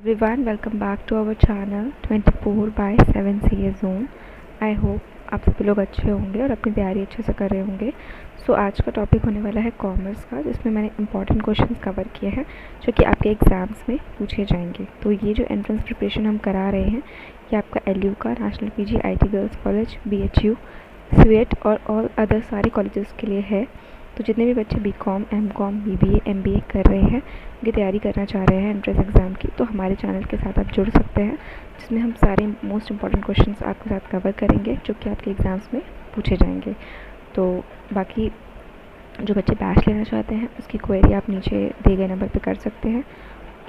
Everyone, welcome back to our channel 24/7 CA Zone. I hope आप सभी लोग अच्छे होंगे और अपनी तैयारी अच्छे से कर रहे होंगे। आज का टॉपिक होने वाला है कॉमर्स का, जिसमें मैंने इंपॉर्टेंट क्वेश्चंस कवर किए हैं जो कि आपके एग्ज़ाम्स में पूछे जाएंगे। तो ये जो एंट्रेंस प्रिपरेशन हम करा रहे हैं ये आपका LU का national PG IT girls college, BHU, sweat और ऑल अदर सारे कॉलेजेस के लिए है। तो जितने भी बच्चे BCom, MCom, BBA, MBA कर रहे हैं, की तैयारी करना चाह रहे हैं एंट्रेंस एग्ज़ाम की, तो हमारे चैनल के साथ आप जुड़ सकते हैं, जिसमें हम सारे मोस्ट इंपॉर्टेंट क्वेश्चंस आपके साथ कवर करेंगे जो कि आपके एग्ज़ाम्स में पूछे जाएंगे। तो बाकी जो बच्चे बैच लेना चाहते हैं उसकी क्वेरी आप नीचे दिए गए नंबर पे कर सकते हैं।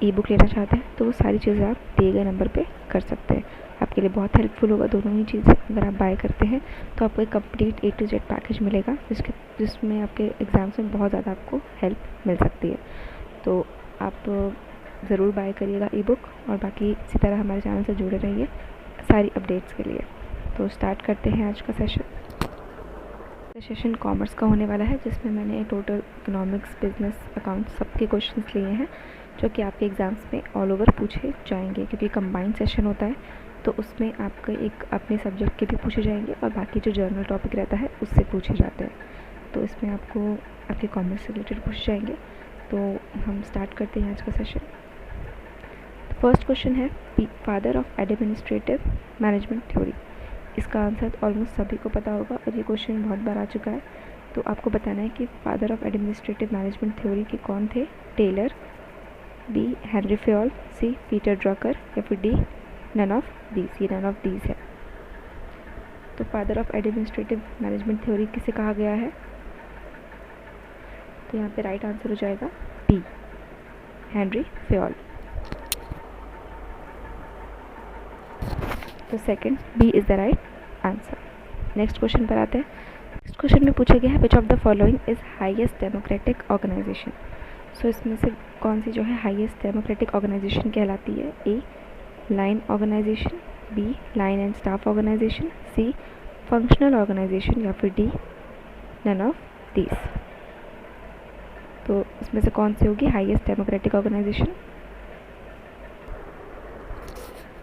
ई बुक लेना चाहते हैं तो वो सारी चीज़ें आप दिए गए नंबर पे कर सकते हैं। आपके लिए बहुत हेल्पफुल होगा दोनों ही चीज़ें। अगर आप बाय करते हैं तो आपको एक complete A to Z package मिलेगा जिसमें आपके एग्ज़ाम्स में बहुत ज़्यादा आपको हेल्प मिल सकती है। तो आप ज़रूर बाय करिएगा ई बुक, और बाकी इसी तरह हमारे चैनल से जुड़े रहिए सारी अपडेट्स के लिए। तो स्टार्ट करते हैं आज का सेशन कॉमर्स का होने वाला है, जिसमें मैंने टोटल इकोनॉमिक्स, बिजनेस, अकाउंट्स सबके क्वेश्चंस लिए हैं जो कि आपके एग्ज़ाम्स में ऑल ओवर पूछे जाएंगे। क्योंकि कंबाइंड सेशन होता है तो उसमें आपके एक अपने सब्जेक्ट के भी पूछे जाएंगे और बाकी जो जर्नल टॉपिक रहता है उससे पूछे जाते हैं। तो इसमें आपको आपके कॉमर्स से रिलेटेड पूछे जाएंगे। तो हम स्टार्ट करते हैं आज का सेशन। फर्स्ट क्वेश्चन है father of administrative management theory. इसका आंसर ऑलमोस्ट सभी को पता होगा और ये क्वेश्चन बहुत बार आ चुका है। तो आपको बताना है कि father of administrative management theory के कौन थे। Taylor, B Henri Fayol, C Peter Drucker या फिर D नन ऑफ दीज। ये नन ऑफ दीज है। तो father of administrative management theory किसे कहा गया है? तो यहाँ पे राइट आंसर हो जाएगा D हेनरी फेयोल। तो second B is the right answer. Next question पर आते हैं। नेक्स्ट क्वेश्चन में पूछा गया है which of the following is highest democratic organization. इसमें से कौन सी जो है हाईएस्ट डेमोक्रेटिक ऑर्गेनाइजेशन कहलाती है? A line organization, B line and staff organization, C functional organization या फिर D नन ऑफ दीज। तो इसमें से कौन सी होगी हाईएस्ट डेमोक्रेटिक ऑर्गेनाइजेशन?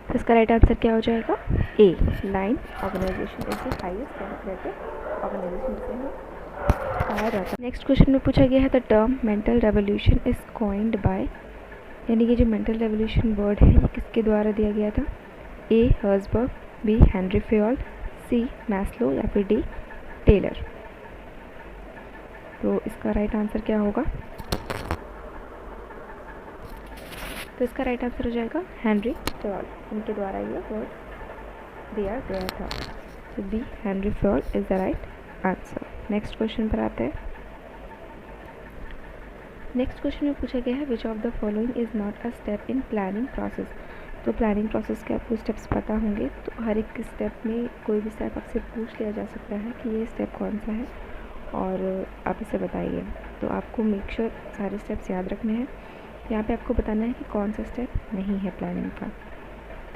तो इसका राइट आंसर क्या हो जाएगा? A line organization is the highest democratic organization जिसे हम कहा जाता है। नेक्स्ट क्वेश्चन में पूछा गया है the term mental revolution is coined by, यानी कि जो मेंटल रेवोल्यूशन वर्ड है ये किसके द्वारा दिया गया था? A Herzberg, B Henri Fayol, C Maslow या फिर D टेलर। तो इसका राइट आंसर क्या होगा? तो इसका राइट आंसर हो जाएगा हेनरी फेयोल। इनके द्वारा ये वर्ड दिया गया था। तो B Henri Fayol is the right answer. Next question पर आते हैं। नेक्स्ट क्वेश्चन में पूछा गया है which of the following is not a step in planning process. तो प्लानिंग प्रोसेस के आपको स्टेप्स पता होंगे, तो हर एक स्टेप में कोई भी स्टेप आपसे पूछ लिया जा सकता है कि ये स्टेप कौन सा है और आप इसे बताइए। तो आपको मेक श्योर सारे स्टेप्स याद रखने हैं। यहाँ पे आपको बताना है कि कौन सा स्टेप नहीं है प्लानिंग का।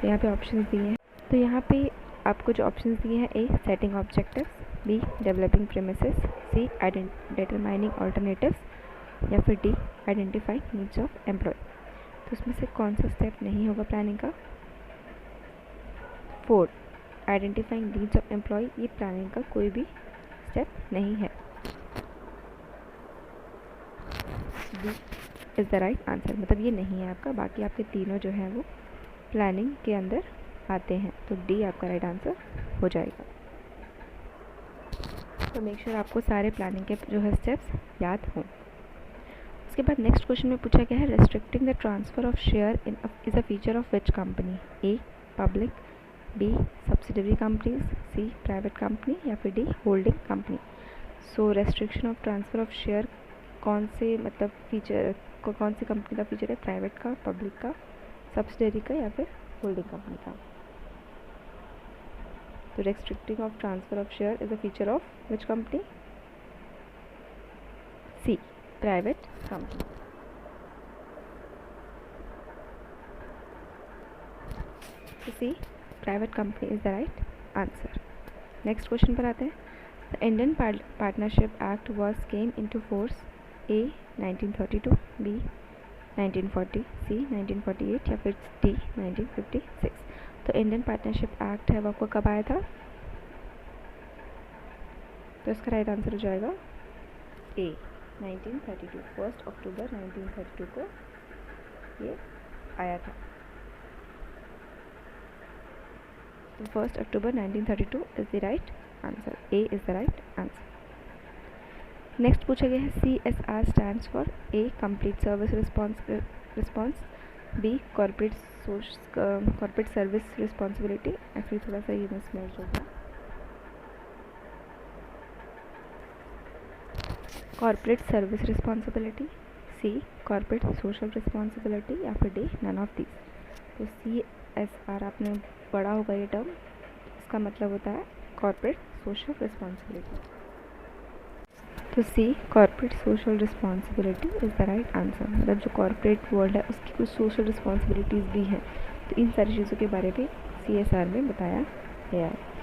तो यहाँ पे ऑप्शंस दिए हैं। तो यहाँ पे आपको जो ऑप्शंस दिए हैं A setting objectives, B developing premises, C determining alternatives या फिर D identifying needs of employ. तो इसमें से कौन सा स्टेप नहीं होगा प्लानिंग का? 4 आइडेंटिफाइंग नीड्स ऑफ एम्प्लॉय, ये प्लानिंग का कोई भी स्टेप नहीं है। D is the right answer, मतलब ये नहीं है आपका। बाकी आपके तीनों जो हैं वो प्लानिंग के अंदर आते हैं। तो D आपका राइट आंसर हो जाएगा। तो मेक श्योर आपको सारे प्लानिंग के जो है स्टेप्स याद हों। उसके बाद नेक्स्ट क्वेश्चन में पूछा गया है restricting the transfer of share in is a feature of which company? A public, B subsidiary companies, C private company या फिर D holding company. So restriction of transfer of share कौन से मतलब feature कौन सी कंपनी का feature है? Private का, public का, सब्सिडरी का या फिर होल्डिंग कंपनी का? तो restricting of transfer of share is a feature of which company? C private company. तो C private company is the right answer. Next question पर आते हैं। The Indian partnership act was came into force A 1932, B 1940, सी 1948 या फिर D 1956। तो Indian partnership act है वो आपको कब आया था? तो इसका राइट आंसर हो जाएगा ए 1932, 1 अक्टूबर 1932 को ये आया था। तो 1 October 1932 is the right answer, A is the right answer. Next पूछा गया है CSR stands for A complete service response, B corporate service responsibility, या फिर थोड़ा सा ये मिसमैच होगा, corporate service responsibility, C corporate social responsibility, या फिर डी नन ऑफ दीज। तो CSR आपने पढ़ा होगा ये टर्म, इसका मतलब होता है कॉर्पोरेट सोशल रिस्पॉन्सिबिलिटी। तो C corporate social responsibility is the right answer. मतलब जो कॉर्पोरेट वर्ल्ड है उसकी कुछ सोशल रिस्पॉन्सिबिलिटीज़ भी हैं, तो इन सारी चीज़ों के बारे में CSR में बताया गया है।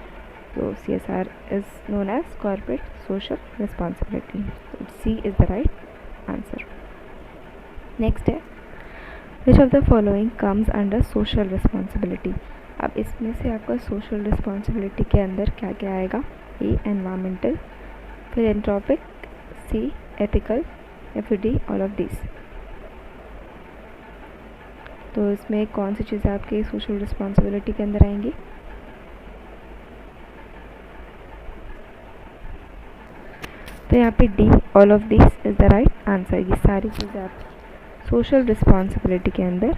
तो CSR is known as corporate social responsibility, तो C is the right answer. Next है which of the following comes under social responsibility. अब इसमें से आपका सोशल रिस्पॉन्सिबिलिटी के अंदर क्या क्या आएगा? ए एनवायरमेंटल, फिलैंथ्रोपिक, सी एथिकल, या फिर डी ऑल ऑफ दिस। तो इसमें कौन सी चीज़ें आपके सोशल रिस्पॉन्सिबिलिटी के अंदर आएंगी? तो यहाँ पे D all of this is the right answer. ये सारी चीज़ें आप सोशल रिस्पॉन्सिबिलिटी के अंदर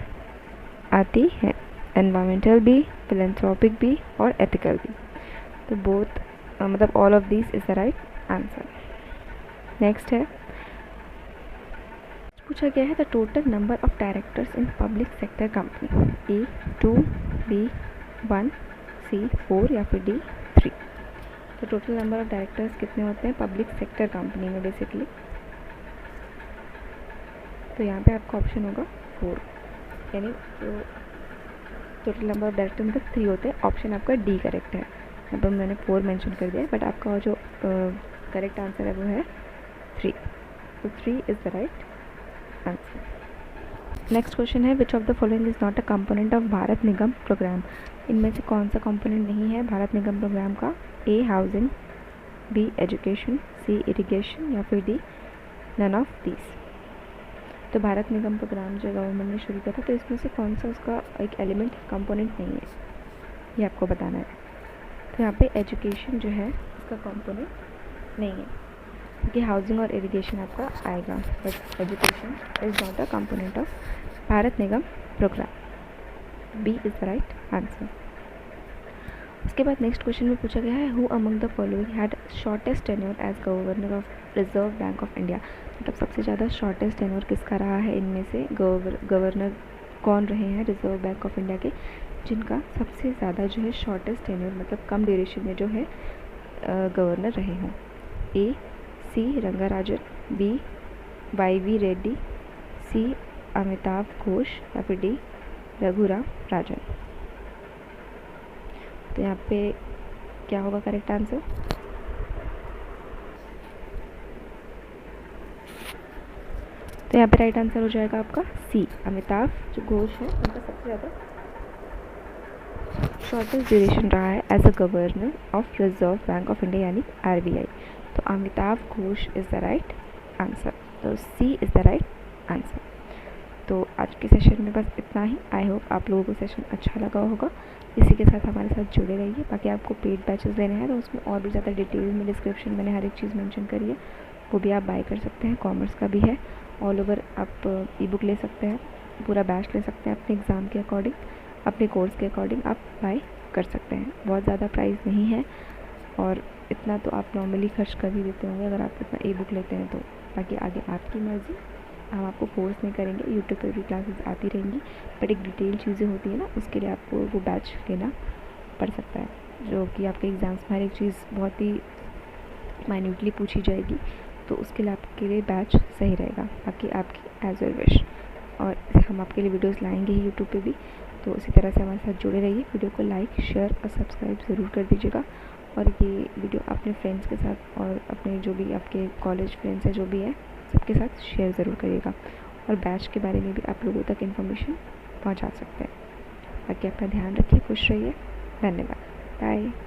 आती हैं, एनवायरमेंटल भी, फिलैंथ्रोपिक भी और एथिकल भी। तो बोथ मतलब all of this is the right answer. Next है पूछा गया है the total number of directors in public sector company, A 2, B 1, C 4, या फिर डी 3। तो टोटल नंबर ऑफ डायरेक्टर्स कितने होते हैं पब्लिक सेक्टर कंपनी में बेसिकली? तो यहाँ पे आपका ऑप्शन होगा 4, यानी तो टोटल नंबर ऑफ डायरेक्टर मतलब 3 होते हैं। ऑप्शन आपका डी करेक्ट है, अब मैंने 4 मेंशन कर दिया है, बट आपका जो करेक्ट आंसर है वो है 3। तो 3 is the right answer. Next question है which of the following is not a component of Bharat Nigam programme. इनमें से कौन सा कंपोनेंट नहीं है भारत निगम प्रोग्राम का? ए हाउसिंग, बी एजुकेशन, सी इरिगेशन, या फिर डी नन ऑफ दीज। तो भारत निगम प्रोग्राम जो गवर्नमेंट ने शुरू किया था, तो इसमें से कौन सा उसका एक एलिमेंट कंपोनेंट नहीं है, ये आपको बताना है। तो यहाँ पे एजुकेशन जो है इसका कंपोनेंट नहीं है, क्योंकि हाउसिंग और इरिगेशन आपका आएगा, but education is not a component of Bharat Nigam programme. B is the right answer. उसके बाद नेक्स्ट क्वेश्चन में पूछा गया है who among the following had shortest tenure as governor of Reserve Bank of India. मतलब सबसे ज़्यादा शॉर्टेस्ट टेन्योर किसका रहा है? इनमें से गवर्नर कौन रहे हैं रिजर्व बैंक ऑफ इंडिया के, जिनका सबसे ज़्यादा जो है शॉर्टेस्ट टेन्योर मतलब कम ड्यूरेशन में जो है गवर्नर रहे हों? ए सी रंगाराजन, बी YV रेड्डी, सी अमिताभ घोष, या फिर डी रघुराम राजन। तो यहाँ पे क्या होगा करेक्ट आंसर? तो यहाँ पे राइट आंसर हो जाएगा आपका सी अमिताभ जो घोष है उनका सबसे ज़्यादा शॉर्टेस्ट ड्यूरेशन रहा है as a governor of Reserve Bank of India यानी RBI। तो Amitabh Ghosh is the right answer, तो C is the right answer. तो आज के सेशन में बस इतना ही। आई होप आप लोगों को सेशन अच्छा लगा होगा। इसी के साथ हमारे साथ जुड़े रहिए। बाकी आपको पेड बैचेस लेने हैं तो उसमें और भी ज़्यादा डिटेल में डिस्क्रिप्शन मैंने हर एक चीज़ मेंशन करी है, वो भी आप बाय कर सकते हैं। कॉमर्स का भी है, ऑल ओवर आप ई-बुक ले सकते हैं, पूरा बैच ले सकते हैं अपने एग्ज़ाम के अकॉर्डिंग, अपने कोर्स के अकॉर्डिंग आप बाय कर सकते हैं। बहुत ज़्यादा प्राइस नहीं है और इतना तो आप नॉर्मली खर्च कर ही देते होंगे अगर आप इतना ई-बुक लेते हैं तो। बाकी आगे आपकी मर्ज़ी, हम आपको फोर्स नहीं करेंगे, यूट्यूब पर भी क्लासेस आती रहेंगी, बट एक डिटेल चीज़ें होती है ना, उसके लिए आपको वो बैच लेना पड़ सकता है, जो कि आपके एग्ज़ाम्स में हर एक चीज़ बहुत ही माइन्यूटली पूछी जाएगी, तो उसके लिए आपके लिए बैच सही रहेगा। बाकी आपकी एज योर विश, और हम आपके लिए वीडियोस लाएंगे ही यूट्यूब पे भी, तो इसी तरह से हमारे साथ जुड़े रहिए। वीडियो को लाइक, शेयर और सब्सक्राइब ज़रूर कर दीजिएगा, और ये वीडियो अपने फ्रेंड्स के साथ और अपने जो भी आपके कॉलेज फ्रेंड्स हैं जो भी है सबके साथ शेयर ज़रूर करिएगा। और बैच के बारे में भी आप लोगों तक इन्फॉर्मेशन पहुंचा सकते हैं। बाकी अपना ध्यान रखिए, खुश रहिए। धन्यवाद। बाय।